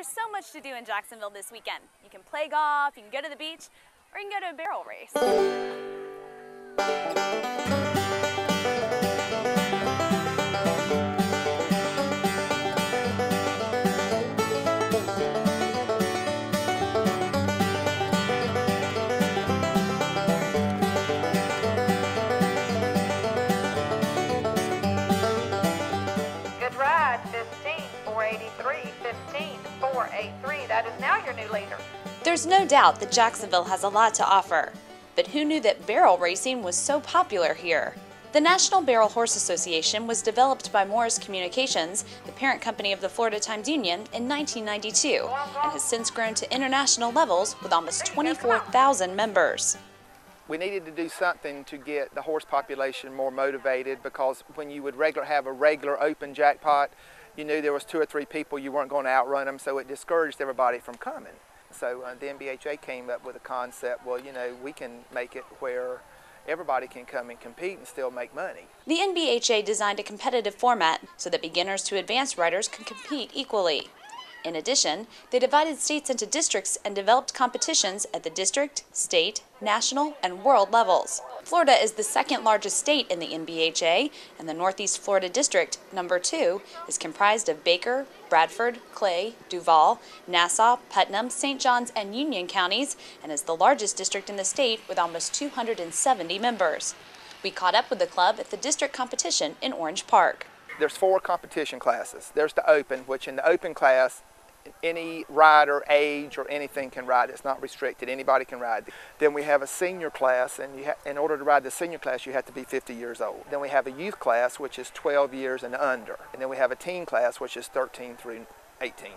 There's so much to do in Jacksonville this weekend. You can play golf, you can go to the beach, or you can go to a barrel race. Good ride, 15, 483, 15, 483. That is now your new leader. There's no doubt that Jacksonville has a lot to offer, but who knew that barrel racing was so popular here? The National Barrell Horse Association was developed by Morris Communications, the parent company of the Florida Times-Union, in 1992, and has since grown to international levels with almost 24,000 members. We needed to do something to get the horse population more motivated, because when you would have a regular open jackpot, you knew there was 2 or 3 people, you weren't going to outrun them, so it discouraged everybody from coming. So the NBHA came up with a concept, well, you know, we can make it where everybody can come and compete and still make money. The NBHA designed a competitive format so that beginners to advanced riders can compete equally. In addition, they divided states into districts and developed competitions at the district, state, national, and world levels. Florida is the second largest state in the NBHA, and the Northeast Florida District, number 2, is comprised of Baker, Bradford, Clay, Duval, Nassau, Putnam, St. Johns, and Union counties, and is the largest district in the state with almost 270 members. We caught up with the club at the district competition in Orange Park. There's 4 competition classes. There's the open, which in the open class, any rider, age, or anything can ride. It's not restricted. Anybody can ride. Then we have a senior class, and in order to ride the senior class, you have to be 50 years old. Then we have a youth class, which is 12 years and under. And then we have a teen class, which is 13 through 18.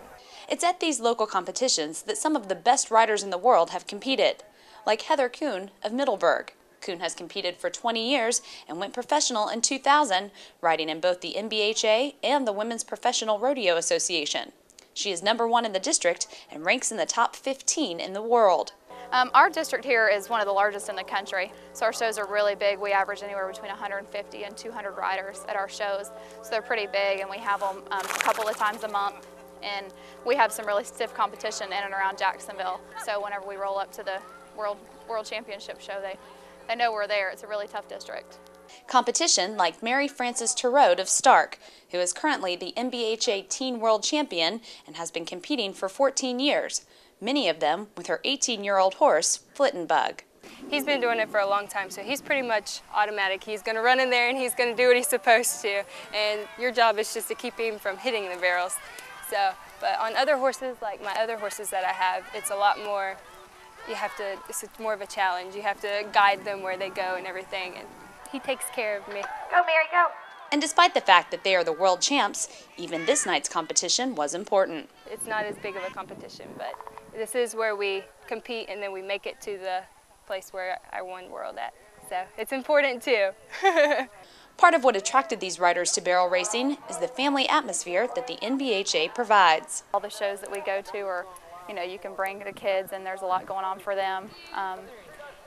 It's at these local competitions that some of the best riders in the world have competed, like Heather KUHN of Middleburg. KUHN has competed for 20 years and went professional in 2000, riding in both the NBHA and the Women's Professional Rodeo Association. She is number 1 in the district and ranks in the top 15 in the world. Our district here is one of the largest in the country, so our shows are really big. We average anywhere between 150 and 200 riders at our shows, so they're pretty big, and we have them a couple of times a month. And we have some really stiff competition in and around Jacksonville, so whenever we roll up to the World Championship show, they know we're there. It's a really tough district. Competition like Mary Frances TORODE of Stark, who is currently the NBHA Teen World Champion and has been competing for 14 years, many of them with her 18-year-old horse, Flittenbug. He's been doing it for a long time, so he's pretty much automatic. He's going to run in there and he's going to do what he's supposed to, and your job is just to keep him from hitting the barrels. So, but on other horses, like my other horses that I have, it's a lot more, it's more of a challenge. You have to guide them where they go and everything, and he takes care of me. Go, Mary, go. And despite the fact that they are the world champs, even this night's competition was important. It's not as big of a competition, but this is where we compete and then we make it to the place where I won world at. So it's important too. Part of what attracted these riders to barrel racing is the family atmosphere that the NBHA provides. All the shows that we go to are, you know, you can bring the kids and there's a lot going on for them.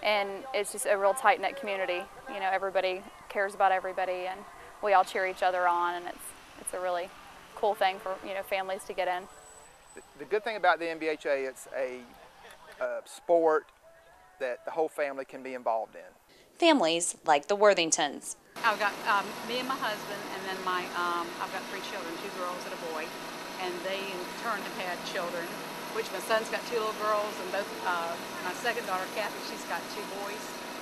And it's just a real tight-knit community. You know, everybody cares about everybody, and we all cheer each other on, and it's a really cool thing for, you know, families to get in. The good thing about the NBHA, it's a sport that the whole family can be involved in. Families like the Worthingtons. I've got me and my husband, and then I've got 3 children, 2 girls and a boy, and they in turn have had children, which my son's got 2 little girls, and both my second daughter, Kathy, she's got 2 boys.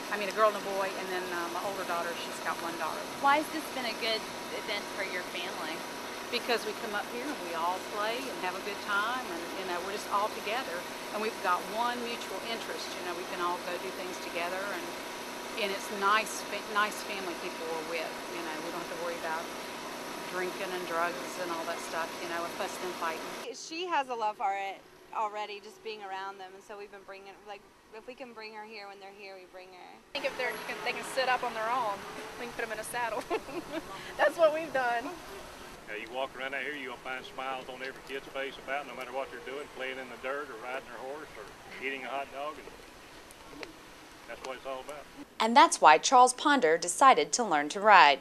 I mean, a girl and a boy, and then my older daughter, she's got 1 daughter. Why has this been a good event for your family? Because we come up here and we all play and have a good time, and you know, we're just all together, and we've got one mutual interest. You know, we can all go do things together, and it's nice family people we're with. You know, we don't have to worry about drinking and drugs and all that stuff. You know, and fussing and fighting. She has a love for it already, just being around them, and so we've been bringing, like, if we can bring her here when they're here, we bring her. I think if they can sit up on their own, we can put them in a saddle. That's what we've done. You walk around out here, you'll find smiles on every kid's face about no matter what they're doing, playing in the dirt or riding their horse or eating a hot dog. And that's what it's all about. And that's why Charles Ponder decided to learn to ride.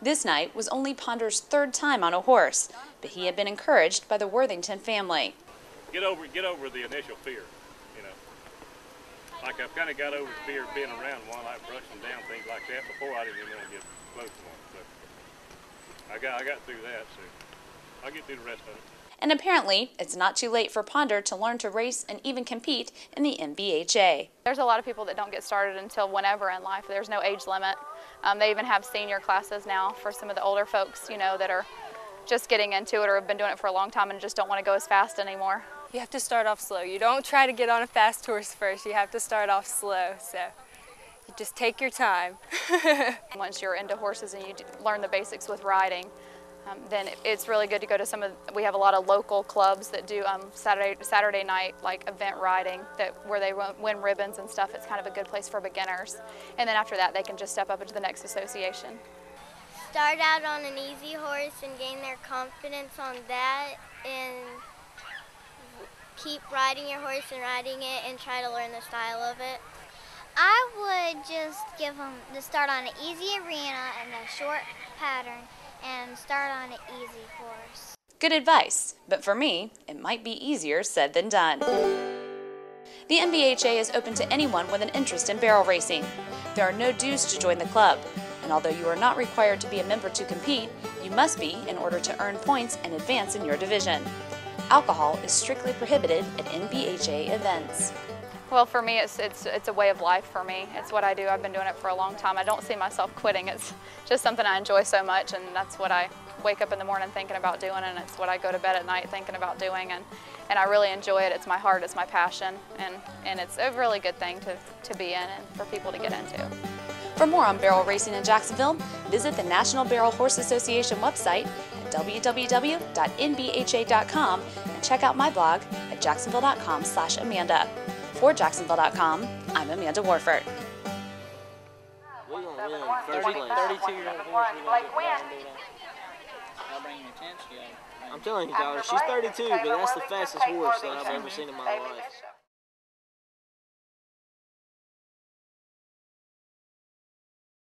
This night was only Ponder's 3rd time on a horse, but he had been encouraged by the Worthington family. get over the initial fear, you know. Like I've kind of got over the fear of being around one, like brushing them down, things like that. Before I didn't even want to get close to one. So I got through that, so I'll get through the rest of it. And apparently, it's not too late for Ponder to learn to race and even compete in the NBHA. There's a lot of people that don't get started until whenever in life. There's no age limit. They even have senior classes now for some of the older folks, you know, that are just getting into it or have been doing it for a long time and just don't want to go as fast anymore. You have to start off slow. You don't try to get on a fast horse first. You have to start off slow. So you just take your time. Once you're into horses and you learn the basics with riding, then it's really good to go to we have a lot of local clubs that do Saturday night like event riding where they win ribbons and stuff. It's kind of a good place for beginners. And then after that, they can just step up into the next association. Start out on an easy horse and gain their confidence on that, and keep riding your horse and riding it and try to learn the style of it. I would just give them to start on an easy arena and a short pattern and start on an easy horse. Good advice, but for me, it might be easier said than done. The NBHA is open to anyone with an interest in barrel racing. There are no dues to join the club, and although you are not required to be a member to compete, you must be in order to earn points and advance in your division. Alcohol is strictly prohibited at NBHA events. Well, for me, it's a way of life for me. It's what I do. I've been doing it for a long time. I don't see myself quitting. It's just something I enjoy so much, and that's what I wake up in the morning thinking about doing, and it's what I go to bed at night thinking about doing, and I really enjoy it. It's my heart, it's my passion, and it's a really good thing to be in and for people to get into. For more on barrel racing in Jacksonville, visit the National Barrell Horse Association website at www.nbha.com and check out my blog at jacksonville.com/Amanda. For Jacksonville.com, I'm Amanda Warford. We're going to win. 32-year-old horse. I'm telling you, daughter, she's 32, but that's the fastest horse that I've ever seen in my life.